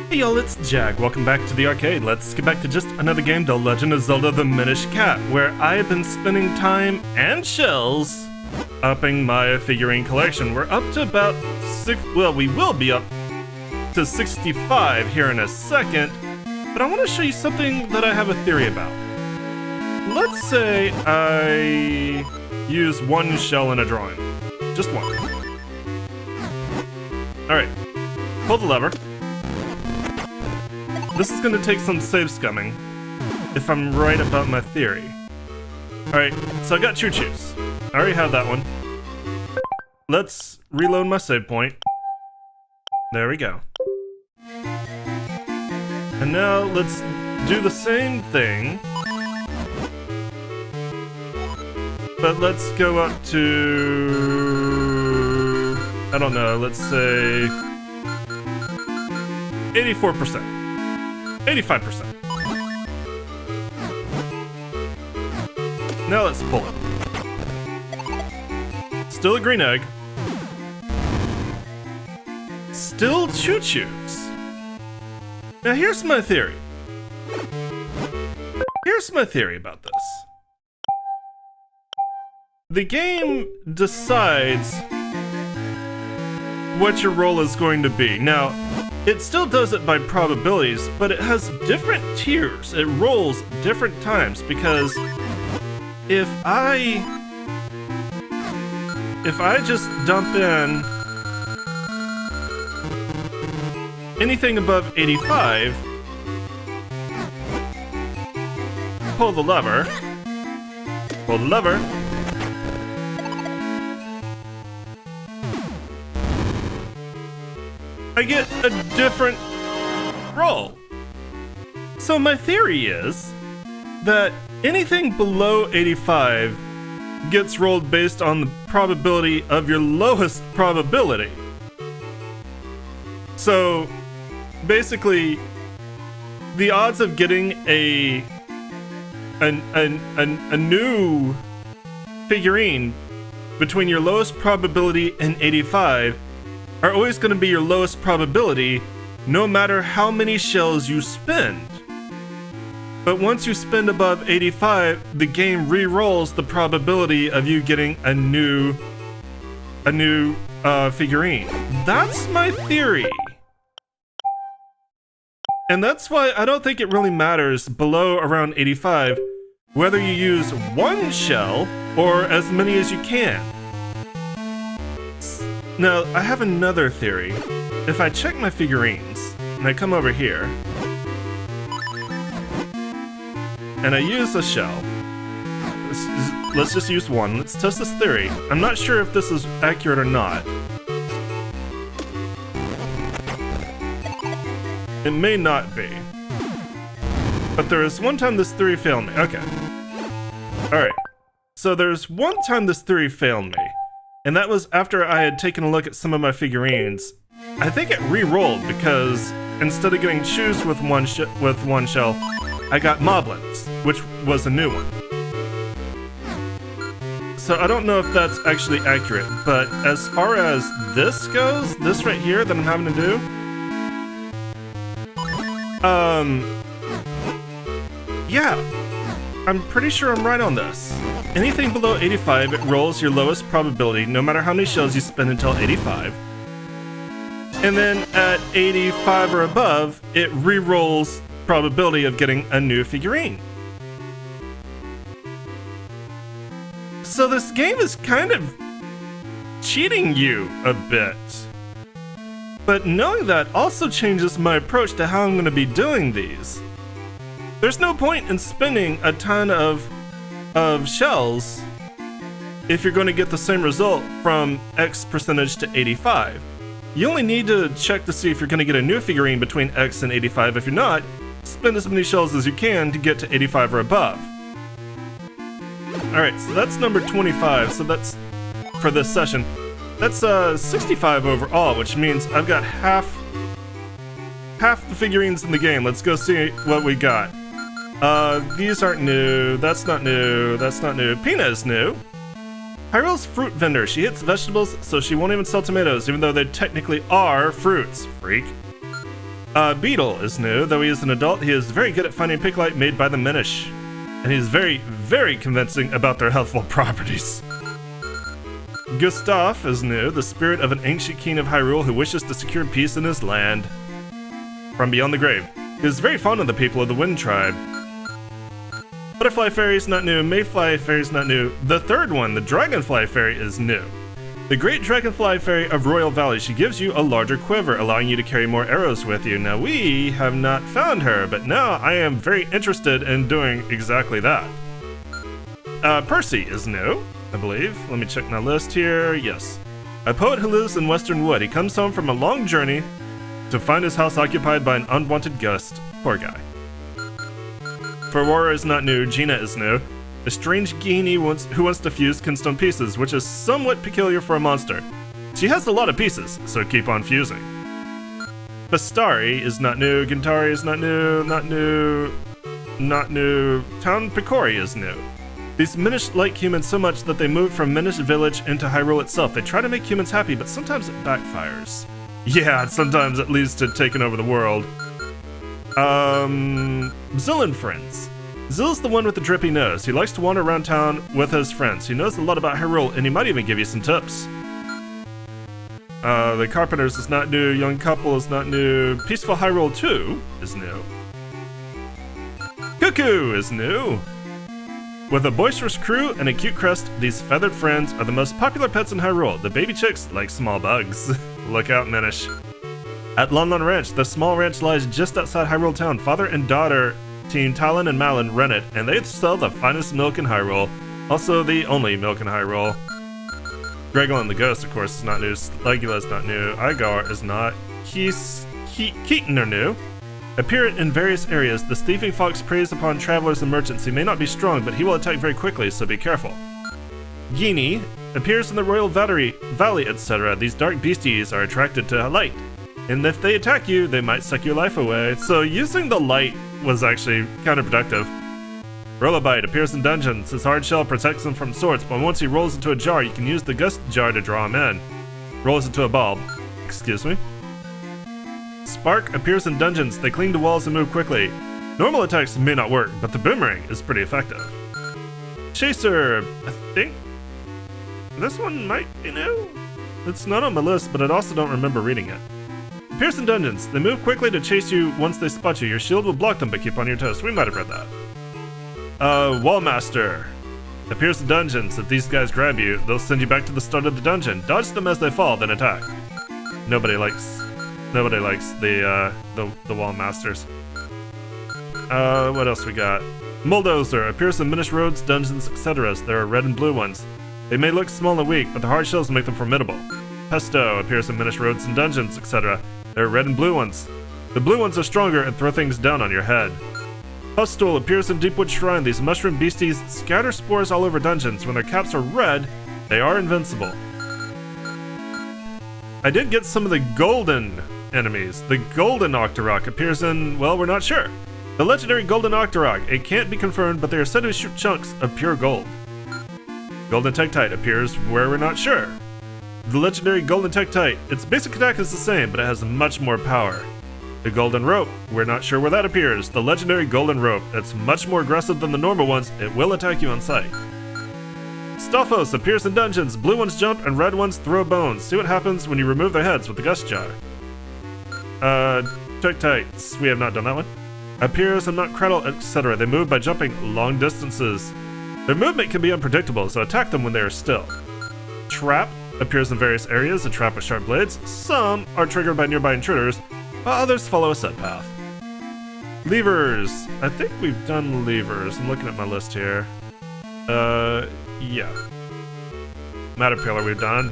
Hey y'all, it's Jag. Welcome back to the arcade. Let's get back to just another game, The Legend of Zelda: The Minish Cap, where I have been spending time and shells upping my figurine collection. We're up to about we will be up to 65 here in a second, but I want to show you something that I have a theory about. Let's say I use one shell in a drawing. Just one. Alright, pull the lever. This is gonna take some save scumming, if I'm right about my theory. Alright, so I got choo-choos. I already have that one. Let's reload my save point. There we go. And now let's do the same thing, but let's go up to, I don't know, let's say 84%. 85%. Now let's pull it. Still a green egg. Still choo-choos. Now here's my theory. Here's my theory about this. The game decides what your roll is going to be. Now, it still does it by probabilities, but it has different tiers. It rolls different times because if I just dump in anything above 85, pull the lever, I get a different roll. So my theory is that anything below 85 gets rolled based on the probability of your lowest probability. So basically, the odds of getting a new figurine between your lowest probability and 85 are always going to be your lowest probability, no matter how many shells you spend. But once you spend above 85, the game re-rolls the probability of you getting a new figurine. That's my theory. And that's why I don't think it really matters below around 85 whether you use one shell or as many as you can. Now, I have another theory. If I check my figurines, and I come over here, and I use a shell, let's just use one. Let's test this theory. I'm not sure if this is accurate or not. It may not be. But there is one time this theory failed me. Okay. Alright. So there's one time this theory failed me. And that was after I had taken a look at some of my figurines. I think it re-rolled because instead of getting shoes with one shell, I got moblins, which was a new one. So I don't know if that's actually accurate, but as far as this goes, this right here that I'm having to do, yeah, I'm pretty sure I'm right on this. Anything below 85, it rolls your lowest probability, no matter how many shells you spend until 85. And then at 85 or above, it re-rolls probability of getting a new figurine. So this game is kind of cheating you a bit. But knowing that also changes my approach to how I'm going to be doing these. There's no point in spending a ton of shells if you're going to get the same result from X percentage to 85. You only need to check to see if you're going to get a new figurine between X and 85. If you're not, spend as many shells as you can to get to 85 or above. Alright, so that's number 25, so that's for this session. That's 65 overall, which means I've got half the figurines in the game. Let's go see what we got. These aren't new, that's not new, that's not new. Pina is new. Hyrule's fruit vendor. She hits vegetables, so she won't even sell tomatoes, even though they technically are fruits. Freak. Beetle is new. Though he is an adult, he is very good at finding Picklite made by the Minish. And he's very, very convincing about their healthful properties. Gustav is new, the spirit of an ancient king of Hyrule who wishes to secure peace in his land. From beyond the grave. He is very fond of the people of the Wind Tribe. Butterfly Fairy is not new, Mayfly Fairy is not new. The third one, the Dragonfly Fairy, is new. The Great Dragonfly Fairy of Royal Valley, she gives you a larger quiver, allowing you to carry more arrows with you. Now, we have not found her, but now I am very interested in doing exactly that. Percy is new, I believe. Let me check my list here. Yes. A poet who lives in Western Wood. He comes home from a long journey to find his house occupied by an unwanted guest. Poor guy. Aurora is not new, Gina is new. A strange genie who wants to fuse Kinstone pieces, which is somewhat peculiar for a monster. She has a lot of pieces, so keep on fusing. Bastari is not new, Gintari is not new, not new. Town Picori is new. These Minish like humans so much that they moved from Minish village into Hyrule itself. They try to make humans happy, but sometimes it backfires. Yeah, sometimes it leads to taking over the world. Zill and friends. Zill's the one with the drippy nose. He likes to wander around town with his friends. He knows a lot about Hyrule, and he might even give you some tips. The Carpenters is not new. Young Couple is not new. Peaceful Hyrule 2 is new. Cuckoo is new. With a boisterous crew and a cute crest, these feathered friends are the most popular pets in Hyrule. The baby chicks like small bugs. Look out, Minish. At Lon Lon Ranch, the small ranch lies just outside Hyrule Town. Father and daughter team Talon and Malin run it, and they sell the finest milk in Hyrule. Also, the only milk in Hyrule. Gregulin the Ghost, of course, is not new. Legula is not new. Igar is not. Keaton are new. Appear in various areas. The thieving fox preys upon travelers and merchants. He may not be strong, but he will attack very quickly, so be careful. Genie appears in the Royal Valley, etc. These dark beasties are attracted to light, and if they attack you, they might suck your life away. So using the light was actually counterproductive. Rollabite appears in dungeons. His hard shell protects him from swords, but once he rolls into a jar, you can use the gust jar to draw him in. Rolls into a bulb. Excuse me. Spark appears in dungeons. They cling to walls and move quickly. Normal attacks may not work, but the boomerang is pretty effective. Chaser, I think this one might be new. It's not on my list, but I also don't remember reading it. Appears in dungeons. They move quickly to chase you once they spot you. Your shield will block them, but keep on your toes. We might have read that. Wallmaster appears in dungeons. If these guys grab you, they'll send you back to the start of the dungeon. Dodge them as they fall, then attack. Nobody likes the Wallmasters. What else we got? Bulldozer appears in Minish roads, dungeons, etc. There are red and blue ones. They may look small and weak, but the hard shells make them formidable. Pesto appears in Minish roads and dungeons, etc. There are red and blue ones. The blue ones are stronger and throw things down on your head. Pustool appears in Deepwood Shrine. These mushroom beasties scatter spores all over dungeons. When their caps are red, they are invincible. I did get some of the golden enemies. The golden Octorok appears in, well, we're not sure. The legendary golden Octorok. It can't be confirmed, but they are said to shoot chunks of pure gold. Golden Tektite appears where we're not sure. The legendary Golden Tektite. Its basic attack is the same, but it has much more power. The Golden Rope. We're not sure where that appears. The legendary Golden Rope. It's much more aggressive than the normal ones. It will attack you on sight. Stalfos appears in dungeons. Blue ones jump and red ones throw bones. See what happens when you remove their heads with the Gust Jar. Tektites. We have not done that one. Appears in Mount Cradle, etc. They move by jumping long distances. Their movement can be unpredictable, so attack them when they are still. Trap appears in various areas. A trap with sharp blades. Some are triggered by nearby intruders, while others follow a set path. Levers. I think we've done levers. I'm looking at my list here. Yeah. Matterpillar we've done.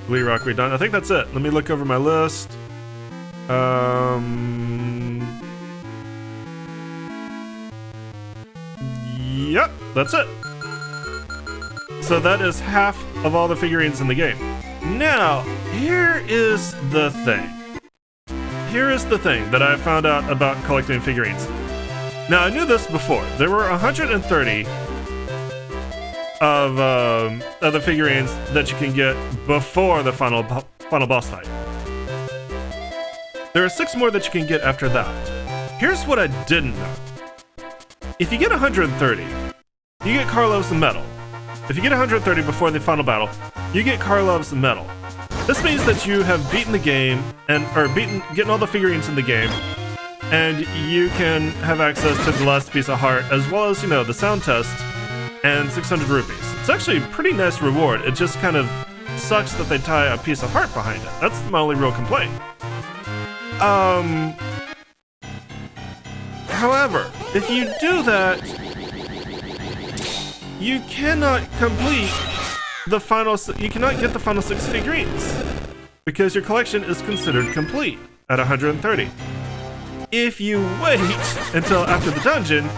Gleerock we've done. I think that's it. Let me look over my list. Yep, that's it. So that is half of all the figurines in the game. Now, here is the thing. Here is the thing that I found out about collecting figurines. Now, I knew this before. There were 130 of the figurines that you can get before the final boss fight. There are 6 more that you can get after that. Here's what I didn't know. If you get 130, you get Karlov's medal. If you get 130 before the final battle, you get Karlov's medal. This means that you have beaten the game getting all the figurines in the game, and you can have access to the last piece of heart, as well as, the sound test and 600 rupees. It's actually a pretty nice reward. It just kind of sucks that they tie a piece of heart behind it. That's my only real complaint. However, if you do that, you cannot complete the final. You cannot get the final 6 figurines because your collection is considered complete at 130. If you wait until after the dungeon,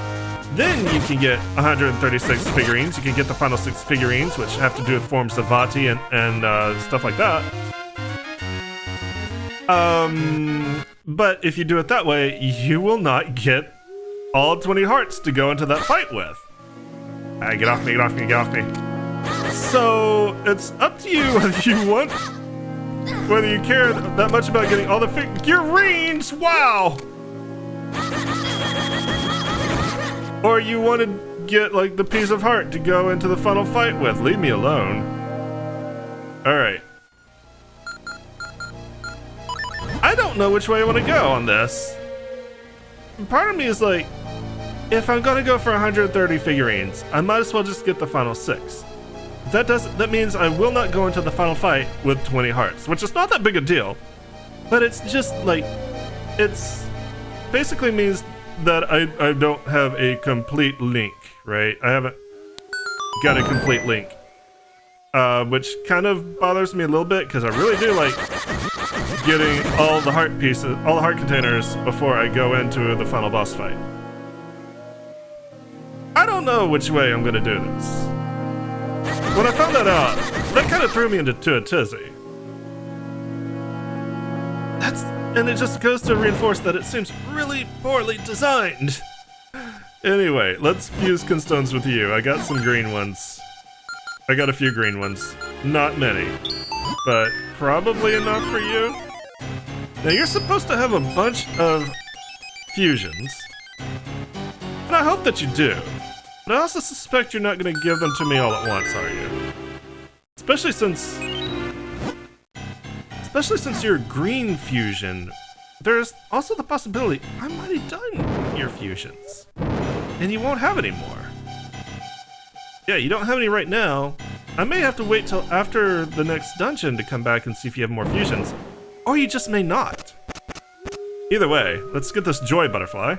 then you can get 136 figurines. You can get the final 6 figurines, which have to do with forms of Vati and stuff like that. But if you do it that way, you will not get all 20 hearts to go into that fight with. Get off me, get off me, get off me. So, it's up to you whether you care that much about getting all the figurines, wow! Or you want to get, like, the piece of heart to go into the final fight with. Leave me alone. Alright. I don't know which way I want to go on this. Part of me is like, if I'm gonna go for 130 figurines, I might as well just get the final 6. That means I will not go into the final fight with 20 hearts, which is not that big a deal. But it's just like, it's basically means that I don't have a complete link, right? I haven't got a complete link. Which kind of bothers me a little bit, because I really do like getting all the heart pieces, all the heart containers before I go into the final boss fight. I don't know which way I'm gonna do this. When I found that out, that kind of threw me into a tizzy. And it just goes to reinforce that it seems really poorly designed. Anyway, let's fuse Kinstones with you. I got some green ones. I got a few green ones. Not many, but probably enough for you. Now you're supposed to have a bunch of fusions, and I hope that you do. But I also suspect you're not going to give them to me all at once, are you? Especially since your green fusion, there's also the possibility I might have done your fusions, and you won't have any more. Yeah, you don't have any right now. I may have to wait till after the next dungeon to come back and see if you have more fusions, or you just may not. Either way, let's get this joy butterfly.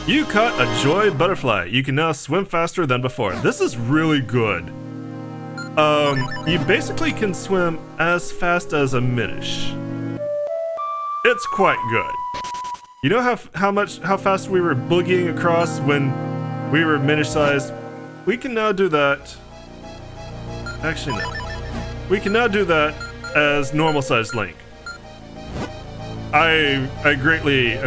You caught a joy butterfly. You can now swim faster than before. This is really good. You basically can swim as fast as a Minish. It's quite good. You know how fast we were boogieing across when we were Minish sized? We can now do that. Actually, no. We can now do that as normal sized Link. I greatly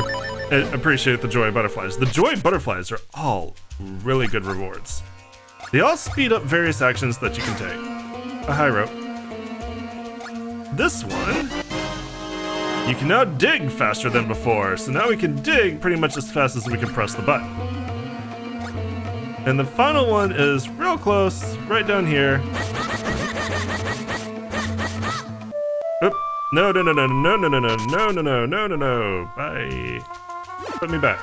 appreciate the joy butterflies. The joy butterflies are all really good rewards. They all speed up various actions that you can take. A high rope. This one, you can now dig faster than before. So now we can dig pretty much as fast as we can press the button. And the final one is real close, right down here. Oop. No. Bye. Put me back.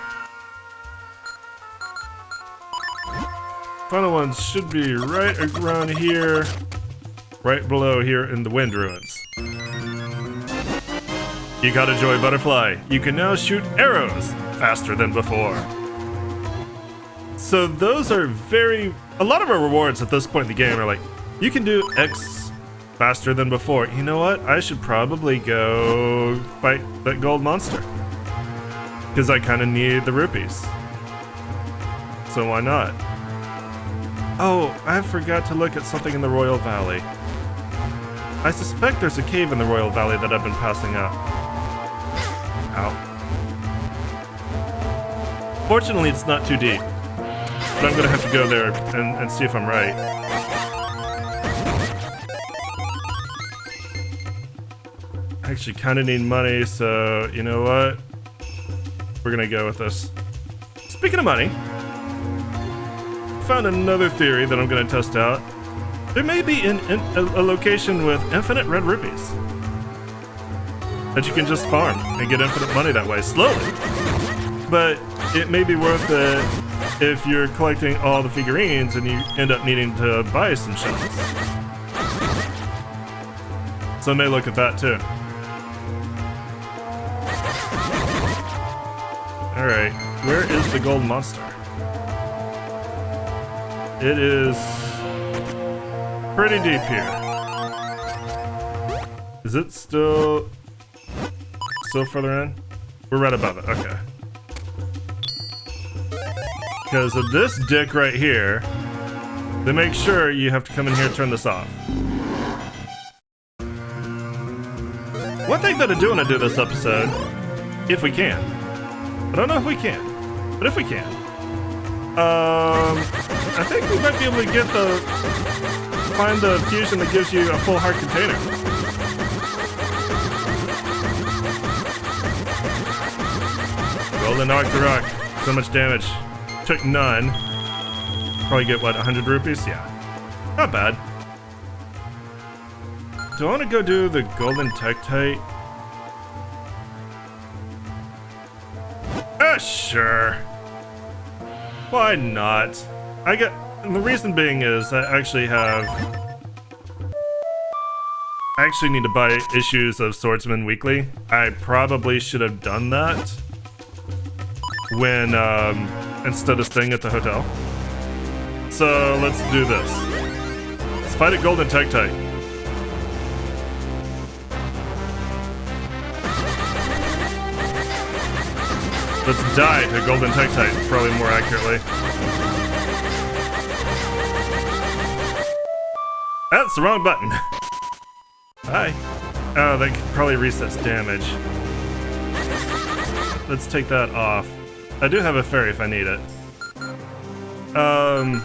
Final ones should be right around here, right below here in the wind ruins. You got a joy butterfly. You can now shoot arrows faster than before. So those are a lot of our rewards at this point in the game are like, you can do X faster than before. You know what? I should probably go fight that gold monster, because I kind of need the rupees. So why not? Oh, I forgot to look at something in the Royal Valley. I suspect there's a cave in the Royal Valley that I've been passing up. Ow. Fortunately, it's not too deep. But I'm gonna have to go there and see if I'm right. actually kind of need money, so you know what? We're gonna go with this. Speaking of money, found another theory that I'm gonna test out. There may be a location with infinite red rupees that you can just farm and get infinite money that way, slowly. But it may be worth it if you're collecting all the figurines and you end up needing to buy some shells. So I may look at that too. Alright, where is the gold monster? It is pretty deep here. Is it still further in? We're right above it, okay. Because of this dick right here, they make sure you have to come in here and turn this off. One thing that I do want to do this episode, if we can. I don't know if we can, but if we can. I think we might be able to find the fusion that gives you a full heart container. Golden Arc the Rock. So much damage. Took none. Probably get, what, 100 rupees? Yeah. Not bad. Do I want to go do the Golden Tektite? Sure. Why not? The reason being is I actually need to buy issues of Swordsman Weekly. I probably should have done that when instead of staying at the hotel. So let's do this. Let's fight a Golden Tektite. Let's die to Golden Tektite, probably more accurately. That's the wrong button. Hi. Oh, that probably resets damage. Let's take that off. I do have a fairy if I need it. I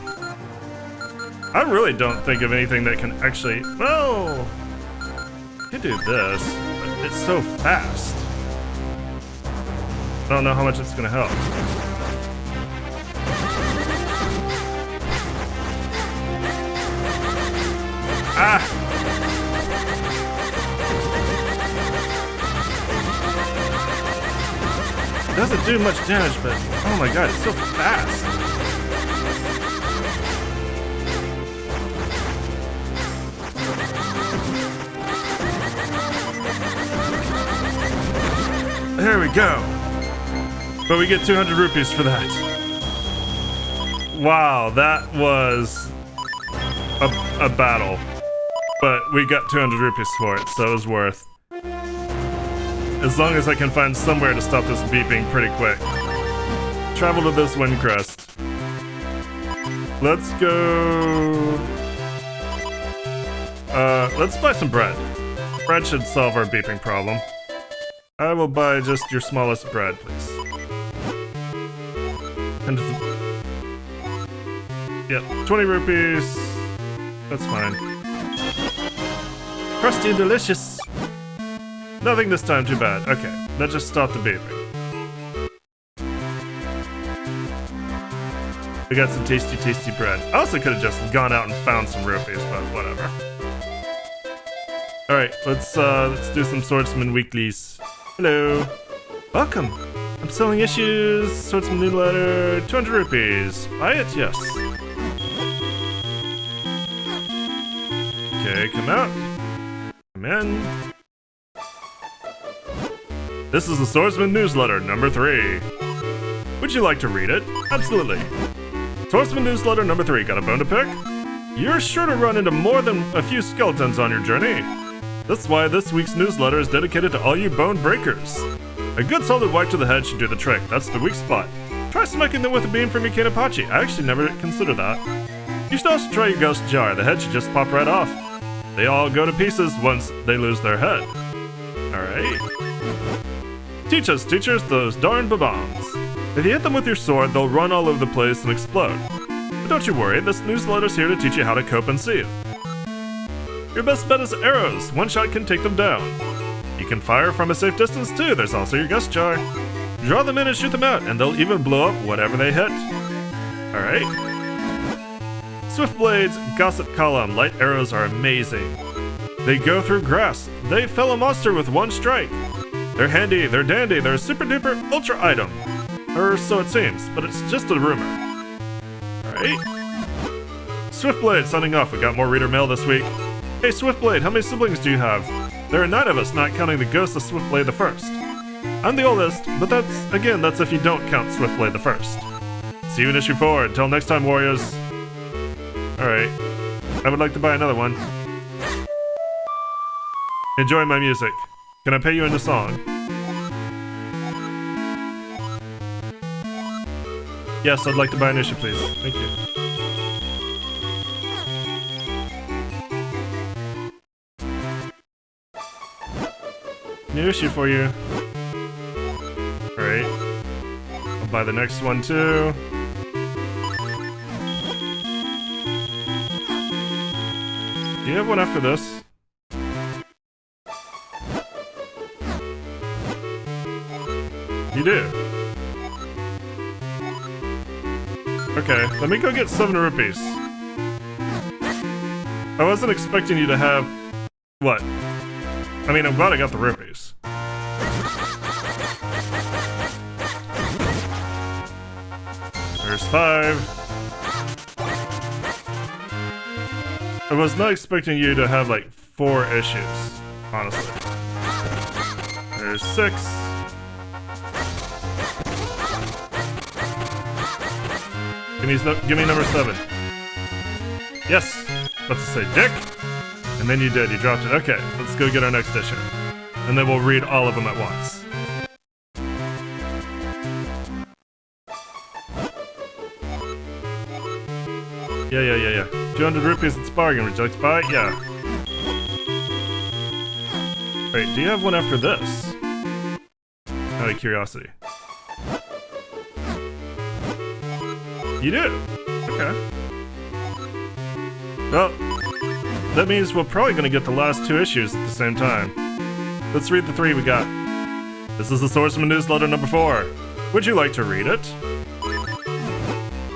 really don't think of anything that can actually... Well... I could do this, but it's so fast. I don't know how much it's gonna help. Ah! It doesn't do much damage, but oh my god, it's so fast. There we go. But we get 200 rupees for that. Wow, that was a battle. But we got 200 rupees for it, so it was worth. As long as I can find somewhere to stop this beeping pretty quick. Travel to this wind crest. Let's go... let's buy some bread. Bread should solve our beeping problem. I will buy just your smallest bread, please. And yep, 20 rupees. That's fine. Crusty and delicious. Nothing this time too bad. Okay, that just stopped the beeping. We got some tasty, tasty bread. I also could have just gone out and found some rupees, but whatever. Alright, let's do some Swordsman Weeklies. Hello. Welcome. I'm selling issues, Swordsman newsletter, 200 rupees. Buy it? Yes. Okay, come out. Come in. This is the Swordsman newsletter, number 3. Would you like to read it? Absolutely. Swordsman newsletter number 3, got a bone to pick? You're sure to run into more than a few skeletons on your journey. That's why this week's newsletter is dedicated to all you bone breakers. A good solid wipe to the head should do the trick. That's the weak spot. Try smacking them with a beam from your Kinapachi. I actually never considered that. You should also try your ghost jar. The head should just pop right off. They all go to pieces once they lose their head. Alright. Teach us, teachers, those darn bombs. If you hit them with your sword, they'll run all over the place and explode. But don't you worry, this newsletter's here to teach you how to cope and save. Your best bet is arrows. One shot can take them down. You can fire from a safe distance too. There's also your gust jar. Draw them in and shoot them out, and they'll even blow up whatever they hit. Alright. Swift Blades, Gossip Column. Light arrows are amazing. They go through grass. They fell a monster with one strike. They're handy, they're dandy, they're a super duper ultra item. Or so it seems, but it's just a rumor. Alright. Swiftblade signing off. We got more reader mail this week. Hey Swiftblade, how many siblings do you have? There are 9 of us, not counting the ghost of Swiftblade the First. I'm the oldest, but that's if you don't count Swiftblade the First. See you in issue 4. Until next time, warriors. Alright. I would like to buy another one. Enjoy my music. Can I pay you in a song? Yes, I'd like to buy an issue, please. Thank you. New issue for you. Alright. I'll buy the next one too. Do you have one after this? You do. Okay, let me go get 7 rupees. I wasn't expecting you to have... What? I mean, I'm glad I got the rupees. There's 5. I was not expecting you to have, like, 4 issues, honestly. There's 6. Give me number 7. Yes! Let's say Dick. And then you did, you dropped it. Okay, let's go get our next issue. And then we'll read all of them at once. Yeah. 200 rupees, it's bargain. Would you like to buy it? Yeah. Wait, do you have one after this? Out of curiosity. You do? Okay. Well, that means we're probably gonna get the last 2 issues at the same time. Let's read the 3 we got. This is the Swordsman Newsletter number 4. Would you like to read it?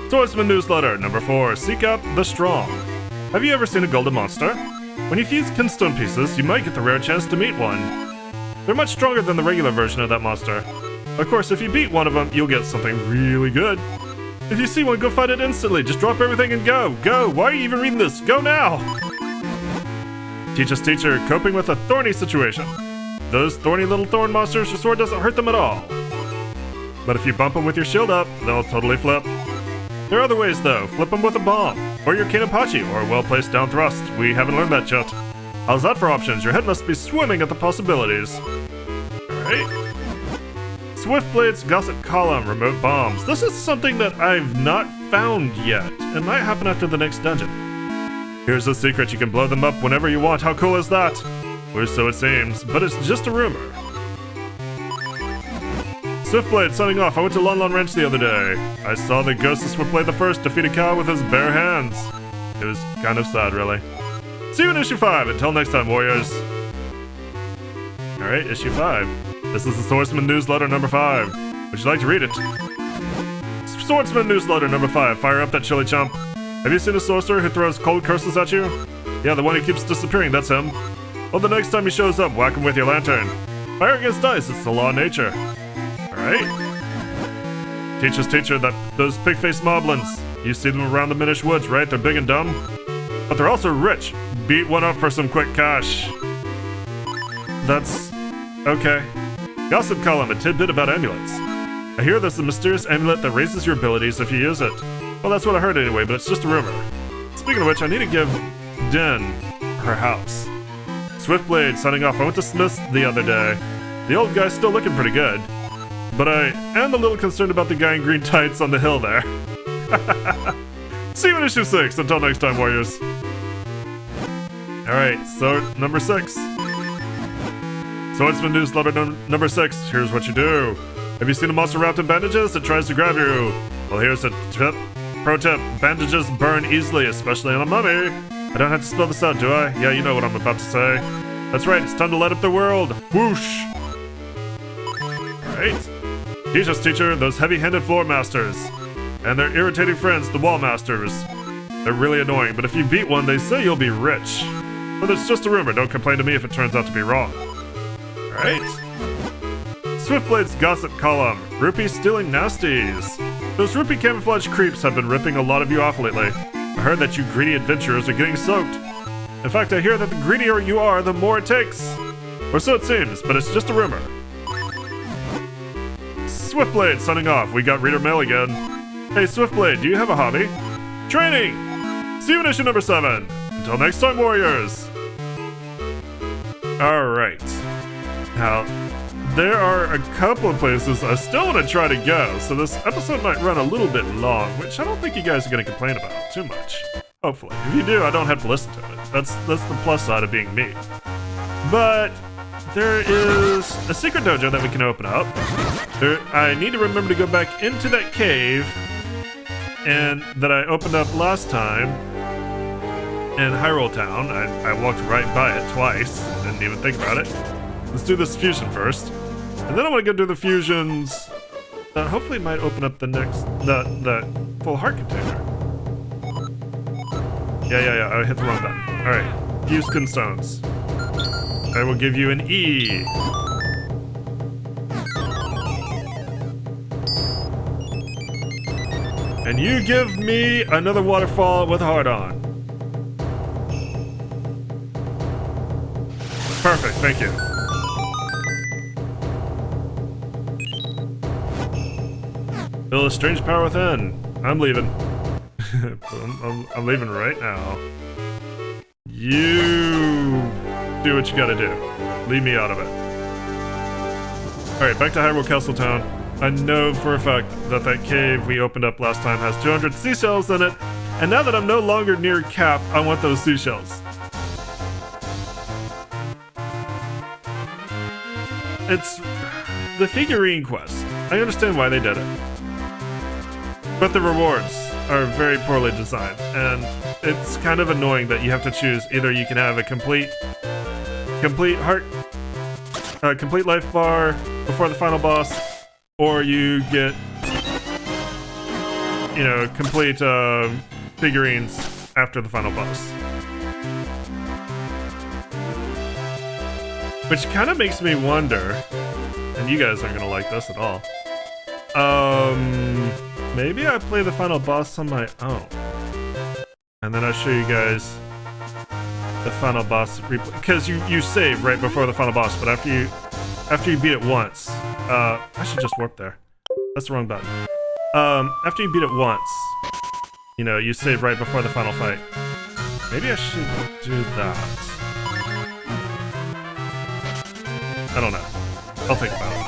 Swordsman Newsletter number 4. Seek out the strong. Have you ever seen a golden monster? When you fuse kinstone pieces, you might get the rare chance to meet one. They're much stronger than the regular version of that monster. Of course, if you beat one of them, you'll get something really good. If you see one, go fight it instantly. Just drop everything and go. Go! Why are you even reading this? Go now! Teach us, teacher, coping with a thorny situation. Those thorny little thorn monsters, your sword doesn't hurt them at all. But if you bump them with your shield up, they'll totally flip. There are other ways though. Flip them with a bomb, or your Kinapachi, or a well-placed down thrust. We haven't learned that yet. How's that for options? Your head must be swimming at the possibilities. Alright. Swiftblade's Gossip Column, Remote Bombs. This is something that I've not found yet. It might happen after the next dungeon. Here's the secret, you can blow them up whenever you want. How cool is that? Or so it seems, but it's just a rumor. Swiftblade signing off. I went to Lon Lon Ranch the other day. I saw the ghost of Swiftblade the First defeat a cow with his bare hands. It was kind of sad, really. See you in issue 5. Until next time, warriors. Alright, issue 5. This is the Swordsman Newsletter number 5. Would you like to read it? Swordsman Newsletter number 5. Fire up that chili chump. Have you seen a sorcerer who throws cold curses at you? Yeah, the one who keeps disappearing, that's him. Well, the next time he shows up, whack him with your lantern. Fire against dice, it's the law of nature. Alright. Teach us, teacher, that those pig-faced moblins. You see them around the Minish woods, right? They're big and dumb. But they're also rich. Beat one up for some quick cash. That's... okay. Gossip Column, a tidbit about amulets. I hear there's a mysterious amulet that raises your abilities if you use it. Well, that's what I heard anyway, but it's just a rumor. Speaking of which, I need to give Den her house. Swiftblade signing off. I went to Smith's the other day. The old guy's still looking pretty good. But I am a little concerned about the guy in green tights on the hill there. See you in issue 6. Until next time, warriors. Alright, so number 6. Swordsman Newsletter number 6. Here's what you do. Have you seen a monster wrapped in bandages that tries to grab you? Well, here's a tip. Pro tip. Bandages burn easily, especially on a mummy. I don't have to spell this out, do I? Yeah, you know what I'm about to say. That's right, it's time to light up the world. Whoosh! Alright. Teach us, teacher, those heavy-handed floor masters. And their irritating friends, the wall masters. They're really annoying, but if you beat one, they say you'll be rich. But it's just a rumor, don't complain to me if it turns out to be wrong. Alright. Swiftblade's gossip column. Rupee stealing nasties. Those rupee camouflage creeps have been ripping a lot of you off lately. I heard that you greedy adventurers are getting soaked. In fact, I hear that the greedier you are, the more it takes. Or so it seems, but it's just a rumor. Swiftblade signing off. We got reader mail again. Hey, Swiftblade, do you have a hobby? Training! See you in issue number 7. Until next time, warriors! Alright. Now, there are a couple of places I still want to try to go, so this episode might run a little bit long, which I don't think you guys are going to complain about too much. Hopefully. If you do, I don't have to listen to it. That's the plus side of being me. But there is a secret dojo that we can open up. I need to remember to go back into that cave and that I opened up last time in Hyrule Town. I walked right by it twice. Didn't even think about it. Let's do this fusion first. And then I want to go do the fusions that hopefully might open up the next, the full heart container. Yeah, I hit the wrong button. Alright, fuse stones. I will give you an E. And you give me another waterfall with a heart on. Perfect, thank you. Feel a strange power within. I'm leaving. I'm leaving right now. You do what you gotta do. Leave me out of it. Alright, back to Hyrule Castle Town. I know for a fact that that cave we opened up last time has 200 seashells in it, and now that I'm no longer near Cap, I want those seashells. It's the figurine quest. I understand why they did it. But the rewards are very poorly designed, and it's kind of annoying that you have to choose. Either you can have a complete heart, complete life bar before the final boss, or you get, you know, complete figurines after the final boss. Which kind of makes me wonder, and you guys aren't gonna like this at all. Maybe I play the final boss on my own, and then I'll show you guys the final boss replay. Because you save right before the final boss, but after you beat it once, I should just warp there. That's the wrong button. After you beat it once, you know, you save right before the final fight. Maybe I should do that. I don't know. I'll think about it.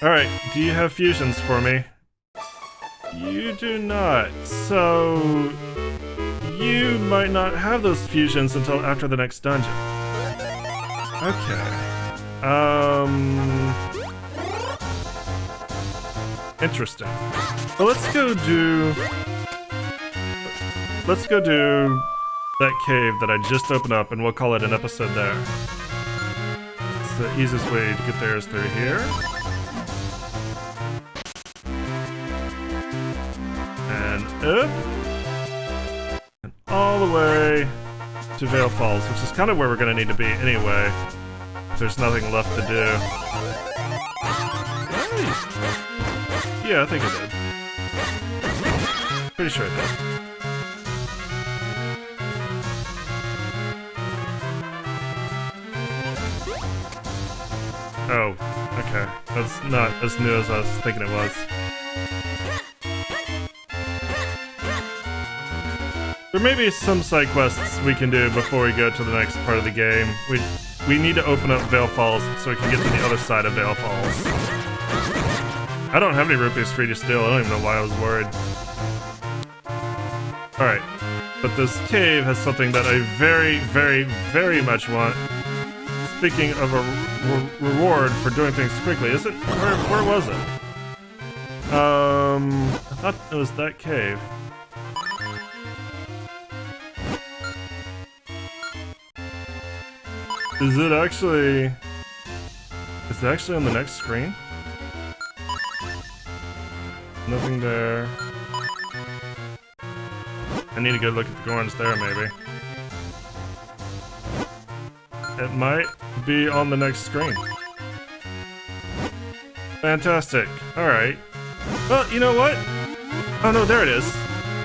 Alright, do you have fusions for me? You do not. So you might not have those fusions until after the next dungeon. Okay. Interesting. Well, let's go do that cave that I just opened up, and we'll call it an episode there. It's the easiest way to get there is through here. And up. And all the way to Vale Falls, which is kind of where we're going to need to be anyway, if there's nothing left to do. Hey. Yeah, I think I did. Pretty sure I did. Oh, okay. That's not as new as I was thinking it was. There may be some side quests we can do before we go to the next part of the game. We need to open up Vale Falls so we can get to the other side of Vale Falls. I don't have any rupees free to steal. I don't even know why I was worried. Alright. But this cave has something that I very, very, very much want. Speaking of a reward for doing things quickly, is it? Where was it? I thought it was that cave. Is it actually on the next screen? Nothing there. I need to go look at the Gorns there, maybe. It might be on the next screen. Fantastic. Alright. Well, you know what? Oh no, there it is.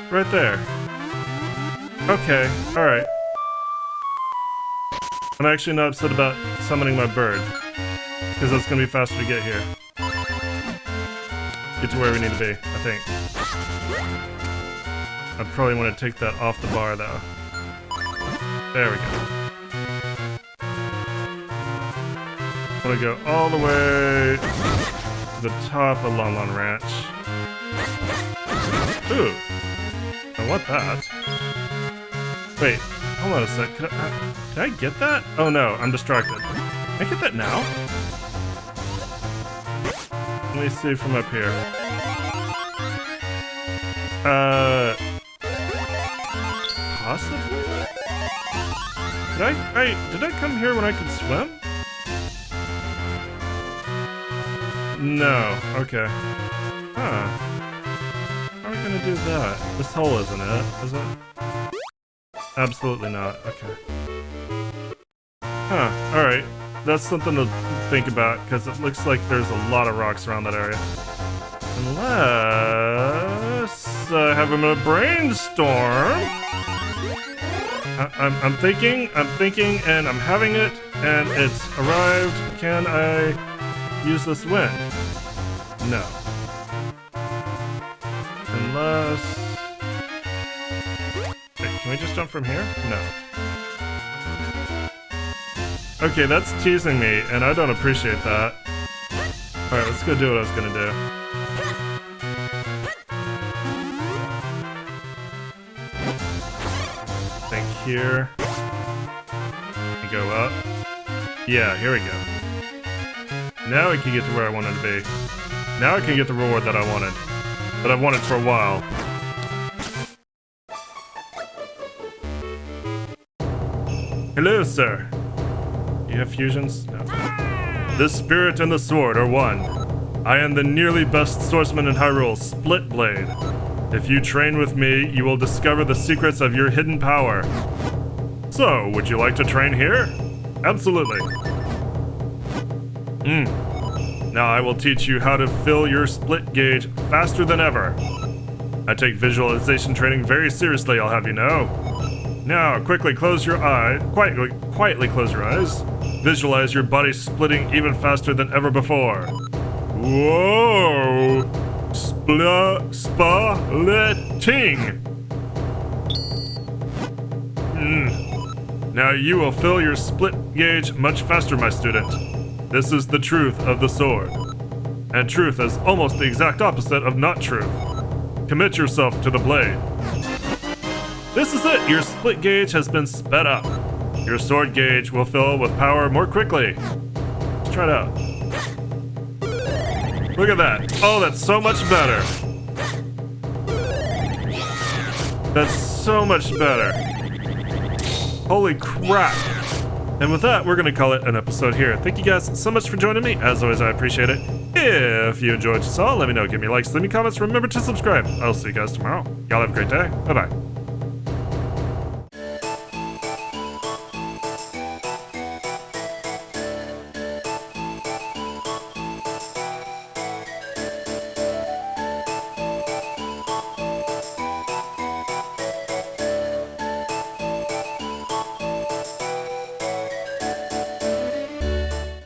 Right there. Okay, alright. I'm actually not upset about summoning my bird. Because it's gonna be faster to get here. Get to where we need to be, I think. I probably want to take that off the bar though. There we go. I'm gonna go all the way to the top of Lon Lon Ranch. Ooh. I want that. Wait, hold on a sec. Can I get that? Oh no, I'm distracted. Can I get that now? Let me see from up here. Possibly? Did I come here when I could swim? No, okay. Huh. How are we gonna do that? This hole isn't it, is it? Absolutely not, okay. Huh, alright. That's something to think about, because it looks like there's a lot of rocks around that area. Unless I have them in a brainstorm. I'm thinking, and I'm having it, and it's arrived. Can I use this wind? No. Unless... Wait, can we just jump from here? No. Okay, that's teasing me, and I don't appreciate that. Alright, let's go do what I was gonna do. Think here. And go up. Yeah, here we go. Now I can get to where I wanted to be. Now I can get the reward that I wanted. That I've wanted for a while. Hello, sir. You have fusions? No. The spirit and the sword are one. I am the nearly best swordsman in Hyrule, Split Blade. If you train with me, you will discover the secrets of your hidden power. So, would you like to train here? Absolutely. Now I will teach you how to fill your split gauge faster than ever. I take visualization training very seriously, I'll have you know. Now, quickly close your eyes. Quietly close your eyes. Visualize your body splitting even faster than ever before. Whoa! Splitting! Now you will fill your split gauge much faster, my student. This is the truth of the sword. And truth is almost the exact opposite of not truth. Commit yourself to the blade. This is it! Your split gauge has been sped up. Your sword gauge will fill with power more quickly. Let's try it out. Look at that. Oh, that's so much better. That's so much better. Holy crap. And with that, we're going to call it an episode here. Thank you guys so much for joining me. As always, I appreciate it. If you enjoyed what you saw, let me know. Give me likes, leave me comments. Remember to subscribe. I'll see you guys tomorrow. Y'all have a great day. Bye-bye.